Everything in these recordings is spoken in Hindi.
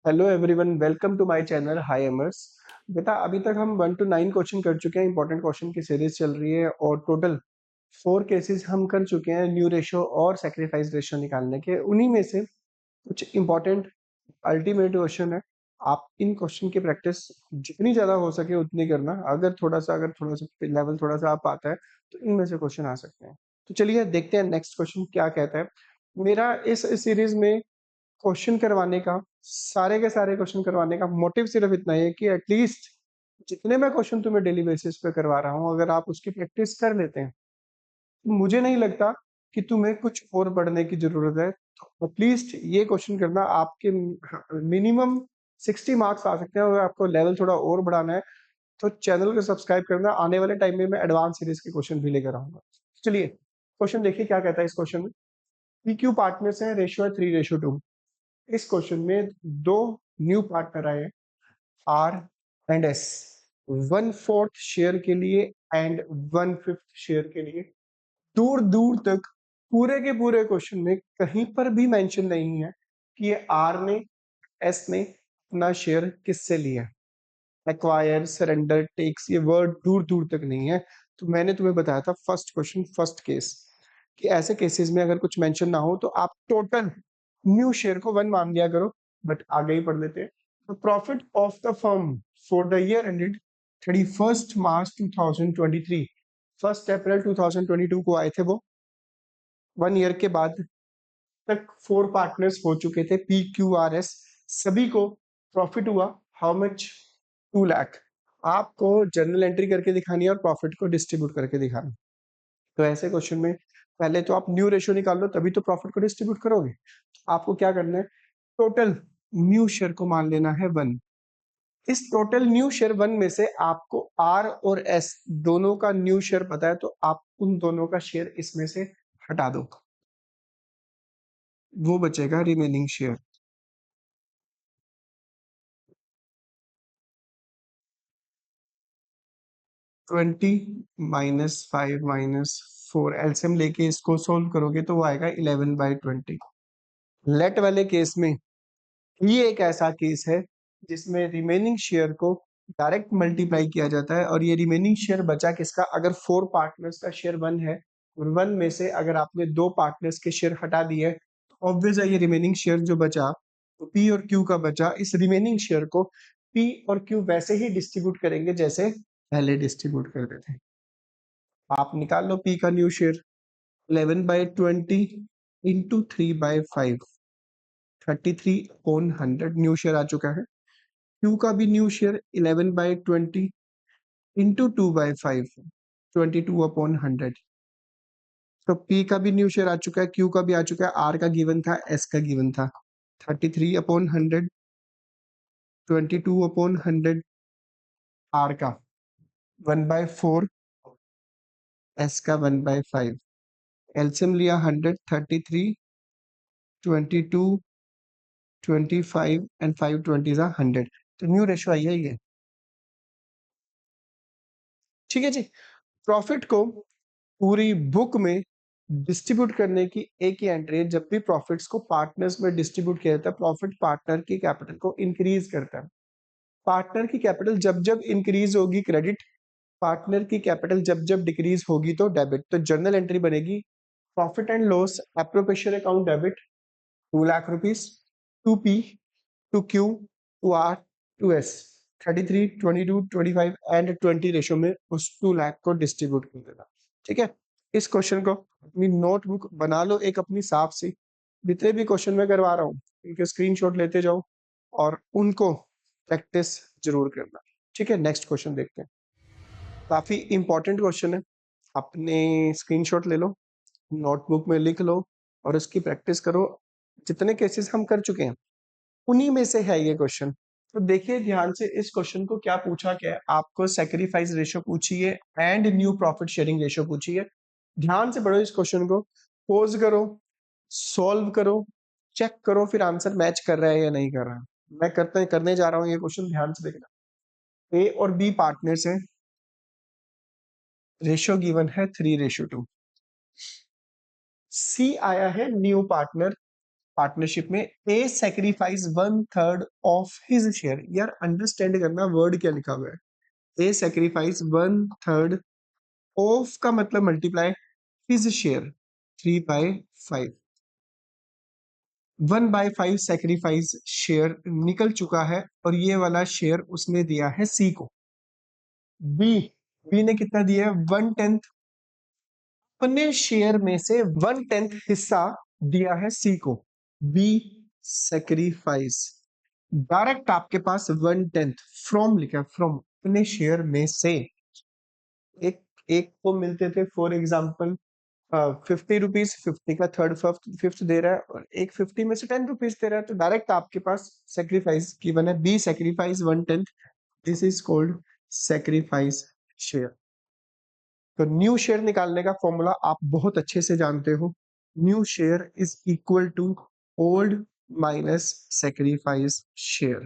Hello everyone, welcome to my channel. Hi अमर्स। बेटा, अभी तक हम 1 to 9 क्वेश्चन कर चुके हैं। इंपॉर्टेंट क्वेश्चन की सीरीज चल रही है और टोटल 4 केसेस हम कर चुके हैं न्यू रेशो और सेक्रीफाइस रेशो निकालने के। उन्हीं में से कुछ इंपॉर्टेंट अल्टीमेट क्वेश्चन है। आप इन क्वेश्चन की प्रैक्टिस जितनी ज्यादा हो सके उतनी करना। अगर थोड़ा सा लेवल थोड़ा सा आप आता है तो इनमें से क्वेश्चन आ सकते हैं। तो चलिए देखते हैं नेक्स्ट क्वेश्चन क्या कहता है। मेरा इस सीरीज में क्वेश्चन करवाने का, सारे के सारे क्वेश्चन करवाने का मोटिव सिर्फ इतना ही है कि एटलीस्ट जितने मैं क्वेश्चन तुम्हें डेली बेसिस पे करवा रहा हूँ, अगर आप उसकी प्रैक्टिस कर लेते हैं तो मुझे नहीं लगता कि तुम्हें कुछ और पढ़ने की जरूरत है। तो एटलीस्ट ये क्वेश्चन करना, आपके मिनिमम 60 मार्क्स आ सकते हैं। अगर आपको लेवल थोड़ा और बढ़ाना है तो चैनल को सब्सक्राइब करना। आने वाले टाइम में मैं एडवांस सीरीज के क्वेश्चन भी लेकर आऊंगा। चलिए क्वेश्चन देखिए क्या कहता है। इस क्वेश्चन में पीक्यू पार्टनर्स है, रेशियो है 3:2। इस क्वेश्चन में दो न्यू पार्टनर आए, आर एंड एस, 1/4 शेयर के लिए एंड 1/5 शेयर के लिए। दूर दूर तक पूरे के पूरे क्वेश्चन में कहीं पर भी मेंशन नहीं है कि ये आर ने, एस ने अपना शेयर किससे लिया। एक्वायर, सरेंडर, टेक्स, ये वर्ड दूर दूर तक नहीं है। तो मैंने तुम्हें बताया था फर्स्ट क्वेश्चन, फर्स्ट केस, कि ऐसे केसेस में अगर कुछ मेंशन ना हो तो आप टोटल न्यू शेयर को 1 मान लिया करो। बट आगे ही पढ़ लेते हैं। तो profit of the firm for the year ended 31 मार्च 2023, 1 अप्रैल 2022 को आए थे वो। 1 ईयर के बाद तक 4 पार्टनर्स हो चुके थे, पी क्यू आर एस। सभी को प्रॉफिट हुआ हाउ मच? 2 लाख। आपको जर्नल एंट्री करके दिखानी है और प्रॉफिट को डिस्ट्रीब्यूट करके दिखाना। तो ऐसे क्वेश्चन में पहले तो आप न्यू रेशियो निकाल लो, तभी तो प्रॉफिट को डिस्ट्रीब्यूट करोगे। आपको क्या करना है, टोटल न्यू शेयर को मान लेना है 1। इस टोटल न्यू शेयर 1 में से आपको आर और एस दोनों का न्यू शेयर पता है, तो आप उन दोनों का शेयर इसमें से हटा दो। वो बचेगा रिमेनिंग शेयर। 20 -5 - 4 एलसीएम लेके इसको सोल्व करोगे तो वो आएगा 11/20। लेट वाले केस में ये एक ऐसा केस है जिसमें रिमेनिंग शेयर को डायरेक्ट मल्टीप्लाई किया जाता है। और ये रिमेनिंग शेयर बचा किसका? अगर 4 पार्टनर्स का शेयर 1 है और 1 में से अगर आपने 2 पार्टनर्स के शेयर हटा दिए तो ऑब्वियस है ये रिमेनिंग शेयर जो बचा, तो पी और क्यू का बचा। इस रिमेनिंग शेयर को पी और क्यू वैसे ही डिस्ट्रीब्यूट करेंगे जैसे पहले डिस्ट्रीब्यूट करते थे। आप निकाल लो पी का new share, 11/20 into 3/5, 33/100 new share आ चुका है। क्यू का भी न्यू शेयर 11/20 इंटू 2/5, 22/100। तो पी का भी न्यू शेयर आ चुका है, क्यू का भी आ चुका है, आर का गिवन था, एस का गिवन था। 33/100, 22/100 आर का, 1/4 एस का, 1/5। एलसीएम लिया 100, 33, 22, 25 एंड 5 20 100। तो न्यू रेशो आई है ये। ठीक है जी। प्रॉफिट को पूरी बुक में डिस्ट्रीब्यूट करने की एक ही एंट्री है। जब भी प्रॉफिट्स को पार्टनर्स में डिस्ट्रीब्यूट किया जाता है, प्रॉफिट पार्टनर की कैपिटल को इंक्रीज करता है। पार्टनर की कैपिटल जब जब इंक्रीज होगी क्रेडिट, पार्टनर की कैपिटल जब जब डिक्रीज होगी तो डेबिट। तो जर्नल एंट्री बनेगी, profit and loss appropriation account debit 2 lakh rupees, to P, to Q, to R, to S. 33, 22, 25 and 20 ratio में उस 2 लाख को डिस्ट्रीब्यूट कर देना। ठीक है। इस क्वेश्चन को अपनी नोटबुक बना लो एक अपनी साफ सी। जितने भी क्वेश्चन मैं करवा रहा हूँ उनके स्क्रीनशॉट लेते जाओ और उनको प्रैक्टिस जरूर करना। ठीक है, नेक्स्ट क्वेश्चन देखते हैं। काफी इंपॉर्टेंट क्वेश्चन है। अपने स्क्रीनशॉट ले लो, नोटबुक में लिख लो और उसकी प्रैक्टिस करो। जितने केसेस हम कर चुके हैं उन्हीं में से है ये क्वेश्चन। तो देखिए ध्यान से इस क्वेश्चन को क्या पूछा गया है। आपको सैक्रिफाइस रेशियो पूछी है and new profit sharing ratio पूछी है। ध्यान से पढ़ो इस क्वेश्चन को, पोज करो, सॉल्व करो, चेक करो फिर आंसर मैच कर रहा है या नहीं कर रहा। मैं करने जा रहा हूँ ये क्वेश्चन, ध्यान से देखना। ए और बी पार्टनर्स हैं, रेशियो गिवन है 3:2। सी आया है न्यू पार्टनर, पार्टनरशिप में a sacrifice 1/3 of his share. यार अंडरस्टैंड करना वर्ड क्या लिखा हुआ है। ए सेक्रीफाइस 1/3 ऑफ का मतलब multiply his share 3/5। 1/5 sacrifice share निकल चुका है और ये वाला शेयर उसने दिया है सी को। बी बी ने कितना दिया है 1/10। अपने शेयर में से 1/10 हिस्सा दिया है सी को। बी सेक्रीफाइस डायरेक्ट आपके पास 1/10 फ्रॉम लिखा है, फ्रॉम अपने शेयर में से। एक एक को मिलते थे फॉर एग्जाम्पल 50 रुपीज, 50 का थर्ड फिफ्थ दे रहा है और एक 50 में से 10 रुपीज दे रहा है, तो डायरेक्ट आपके पास सेक्रीफाइस गिवन है। B sacrifice 1/10, this is called sacrifice share. तो न्यू शेयर निकालने का फॉर्मूला आप बहुत अच्छे से जानते हो। New share is equal to old minus sacrifice share.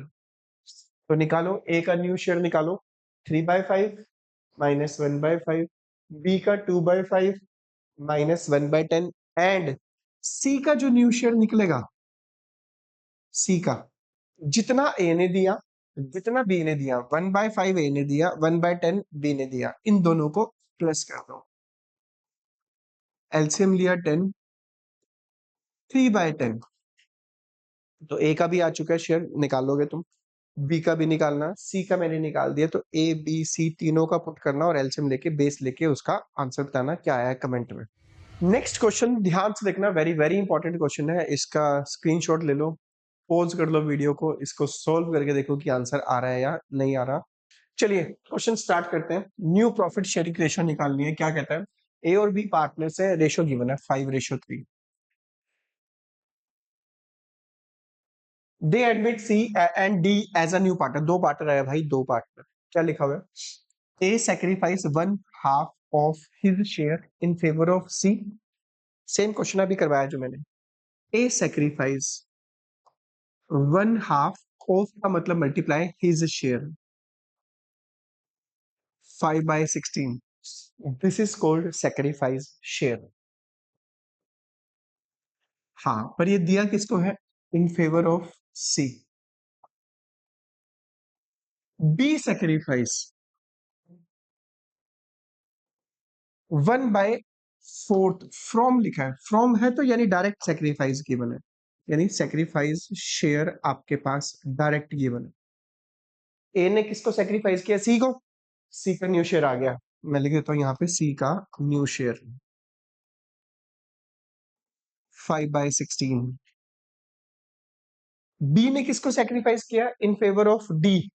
तो निकालो ए का न्यू शेयर निकालो 3/5 माइनस 1/5, बी का 2/5 माइनस 1/10 एंड सी का जो न्यू शेयर निकलेगा, सी का जितना ए ने दिया जितना बी ने दिया, 1/5 ए ने दिया, 1/10 बी ने दिया, इन दोनों को प्लस कर दो। एलसीएम लिया 10, 3/10, तो ए का भी आ चुका है शेयर, निकालोगे तुम। बी का भी निकालना, सी का मैंने निकाल दिया, तो ए बी सी तीनों का पुट करना और एलसीएम लेके बेस लेके उसका आंसर बताना क्या आया है कमेंट में। नेक्स्ट क्वेश्चन ध्यान से देखना, वेरी वेरी इंपॉर्टेंट क्वेश्चन है। इसका स्क्रीनशॉट ले लो, पॉज कर लो वीडियो को, इसको सोल्व करके देखो कि आंसर आ रहा है या नहीं आ रहा। चलिए क्वेश्चन स्टार्ट करते हैं। न्यू प्रॉफिट शेयरिंग रेशो निकालनी है। क्या कहता है, ए और बी पार्टनर्स है, रेशो गिवन है 5:3। They admit C and D as a new partner. दो पार्टनर है भाई, दो पार्टनर। क्या लिखा हुआ है, A sacrifice 1/2 of his share in favour of C. Same question अभी करवाया जो मैंने। ए सेक्रीफाइस 1/2 ऑफ का मतलब multiply his share 5/16, this is called sacrifice share. हाँ, पर ये दिया किसको है, in favour of C. B sacrifice 1/4 from लिखा है, फ्रॉम है तो यानी डायरेक्ट सेक्रीफाइस गिवन है, यानी सेक्रीफाइस शेयर आपके पास डायरेक्ट गिवन है। ए ने किसको सेक्रीफाइस किया, सी को। सी का न्यू शेयर आ गया, मैं लिख देता हूं यहाँ पे सी का न्यू शेयर 5/16। बी ने किसको सेक्रीफाइस किया, इन favour of D,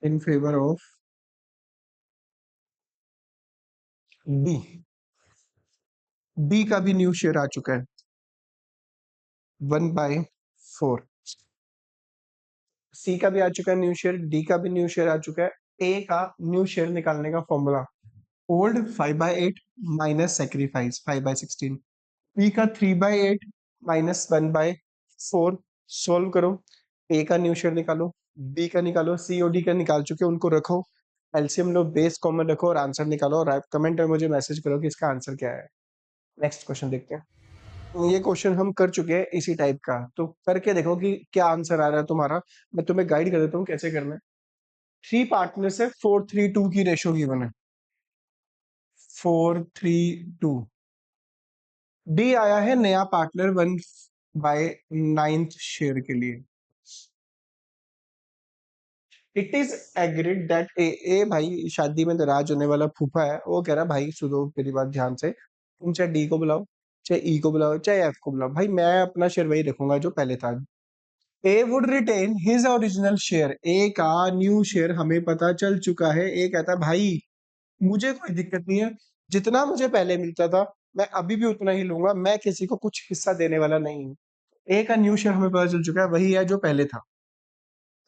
in favour of D. D का भी न्यू शेयर आ चुका है 1/4। सी का भी आ चुका है न्यू शेयर, डी का भी न्यू शेयर आ चुका है। ए का न्यू शेयर निकालने का formula old 5/8 minus sacrifice 5/16। B का 3/8 माइनस 1/4। सोल्व करो, ए का न्यू शेयर निकालो, बी का निकालो, सी और डी का निकाल चुके उनको रखो, एलसीएम लो, बेस कॉमन रखो और आंसर निकालो और कमेंट में मुझे मैसेज करो कि इसका आंसर क्या है। नेक्स्ट क्वेश्चन देखते हैं। ये क्वेश्चन हम कर चुके हैं इसी टाइप का, तो करके देखो कि क्या आंसर आ रहा है तुम्हारा। मैं तुम्हें गाइड कर देता हूँ कैसे करना है। 3 पार्टनर से 4:3 की रेशो गिवन है, 4:3। डी आया है नया पार्टनर 1/9 शेयर के लिए। इट इज एग्रीड दैट ए भाई शादी में नाराज होने वाला फूफा है, वो कह रहा भाई सुनो मेरी बात ध्यान से, तुम चाहे डी को बुलाओ, चाहे ई को बुलाओ, चाहे एफ को बुलाओ, भाई मैं अपना शेयर वही रखूंगा जो पहले था। A would retain his original share. A का न्यू शेयर हमें पता चल चुका है। ए कहता है भाई मुझे कोई दिक्कत नहीं है, जितना मुझे पहले मिलता था मैं अभी भी उतना ही लूंगा, मैं किसी को कुछ हिस्सा देने वाला नहीं हूं। ए का न्यू शेयर हमें पता चल चुका है वही है जो पहले था।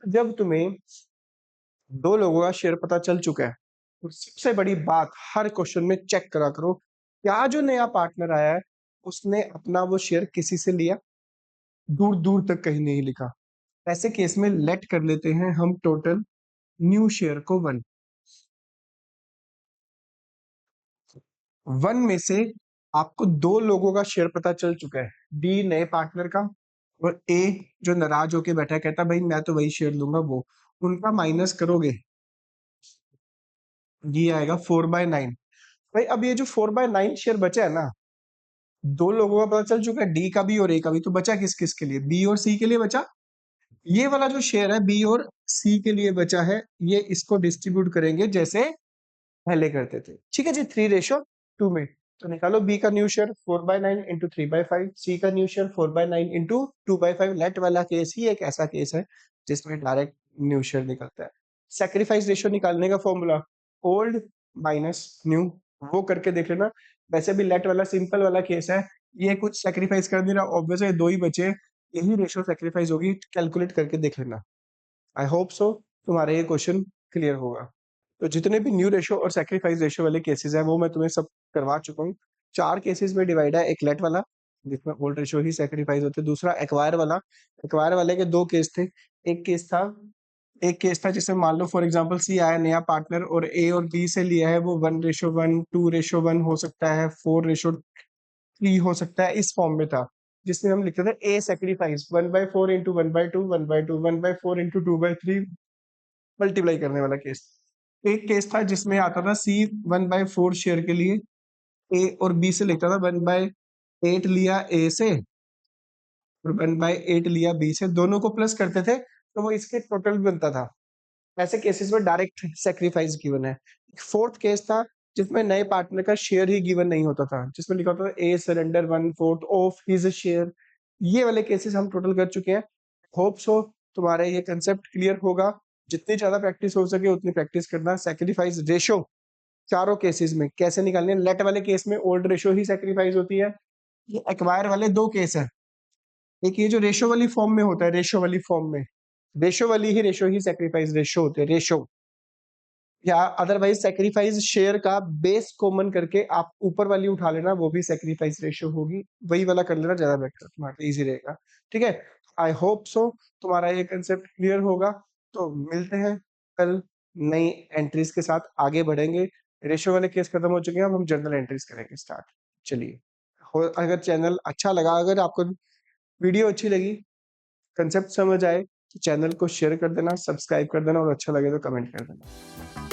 जब तुम्हें दो लोगों का शेयर पता चल चुका है तो सबसे बड़ी बात हर क्वेश्चन में चेक करा करो, क्या जो नया पार्टनर आया है उसने अपना वो शेयर किसी से लिया, दूर दूर तक कहीं नहीं लिखा। ऐसे केस में लेट कर लेते हैं हम टोटल न्यू शेयर को 1 में से आपको 2 लोगों का शेयर पता चल चुका है, डी नए पार्टनर का और ए जो नाराज़ होके बैठा है कहता है भाई मैं तो वही शेयर लूँगा वो। उनका माइनस करोगे, ये आएगा 4/9। भाई अब ये जो 4/9 शेयर बचा है ना, 2 लोगों का पता चल चुका है, डी का भी और ए का भी, तो बचा किस-किस के लिए? बी और सी के लिए बचा। ये वाला जो शेयर है बी और सी के लिए बचा है, ये इसको डिस्ट्रीब्यूट करेंगे जैसे पहले करते थे। ठीक है जी, 3:2 में। तो निकालो बी का न्यू शेयर 4/9 इंटू 3/5, सी का न्यू शेयर 4/9 इंटू 2/5। लेट वाला केस ही एक ऐसा केस है जिसमें डायरेक्ट न्यू शेयर निकलता है। सैक्रिफाइस रेशियो निकालने का फॉर्मूला ओल्ड माइनस न्यू, वो करके देख लेना। वैसे भी लेट वाला सिंपल वाला केस है, ये कुछ सैक्रिफाइस कर नहीं रहा, ऑब्वियस है 2 ही बचे, यही रेशियो सैक्रिफाइस होगी, कैलकुलेट करके देख लेना। आई होप सो तुम्हारा ये क्वेश्चन क्लियर होगा। तो जितने भी न्यू रेशो और सैक्रिफाइस रेशो वाले केसेस हैं वो मैं तुम्हें सब करवा चुका हूँ। 4 केसेस में डिवाइड है, एक लेट वाला जिसमें ओल्ड रेशो ही सैक्रिफाइस होते हैं, दूसरा एक्वायर वाला, एक्वायर वाले के 2 केस थे। एक केस था एक केस था जिसमें मान लो फॉर एग्जांपल सी आया नया पार्टनर और ए और बी से लिया है, वो 1:1, 2:1 हो सकता है, 4:3 हो सकता है, इस फॉर्म में था जिसमें हम लिखते थे ए सैक्रिफाइस 1/4 इंटू 1/2 1/2 1/4 इंटू 2/3 मल्टीप्लाई करने वाला केस। एक केस था जिसमें आता था सी 1/4 शेयर के लिए ए और बी से लिखता था 1/8 लिया ए से और 1/8 लिया बी से, दोनों को प्लस करते थे तो वो इसके टोटल बनता था। ऐसे केसेस में डायरेक्ट सैक्रिफाइस गिवन है। फोर्थ केस था जिसमें नए पार्टनर का शेयर ही गिवन नहीं होता था, जिसमें लिखा होता था ए सरेंडर 1/4 ऑफ हिज शेयर। ये वाले केसेस हम टोटल कर चुके हैं। होप सो तुम्हारा ये कंसेप्ट क्लियर होगा। जितनी ज्यादा प्रैक्टिस हो सके उतनी प्रैक्टिस करना। सैक्रिफाइस रेशो चारों केसेस में कैसे निकालने, लेट वाले केस में ओल्ड रेशो ही सैक्रिफाइस होती है। ये एक्वायर वाले 2 केस है, एक ये जो रेशो वाली फॉर्म में होता है, रेशो वाली फॉर्म में रेशो वाली ही रेशो ही सैक्रिफाइस रेशो होती है, रेशो या अदरवाइज सैक्रिफाइस शेयर का बेस कॉमन करके आप ऊपर वाली उठा लेना, वो भी सैक्रिफाइस रेशियो होगी। वही वाला कर लेना, ज्यादा बेटर तुम्हारा इजी रहेगा। ठीक है, आई होप सो तुम्हारा ये कंसेप्ट क्लियर होगा। तो मिलते हैं कल नई एंट्रीज के साथ, आगे बढ़ेंगे। रेशियो वाले केस खत्म हो चुके हैं, अब हम जनरल एंट्रीज करेंगे स्टार्ट। चलिए, अगर चैनल अच्छा लगा, अगर आपको वीडियो अच्छी लगी, कंसेप्ट समझ आए तो चैनल को शेयर कर देना, सब्सक्राइब कर देना और अच्छा लगे तो कमेंट कर देना।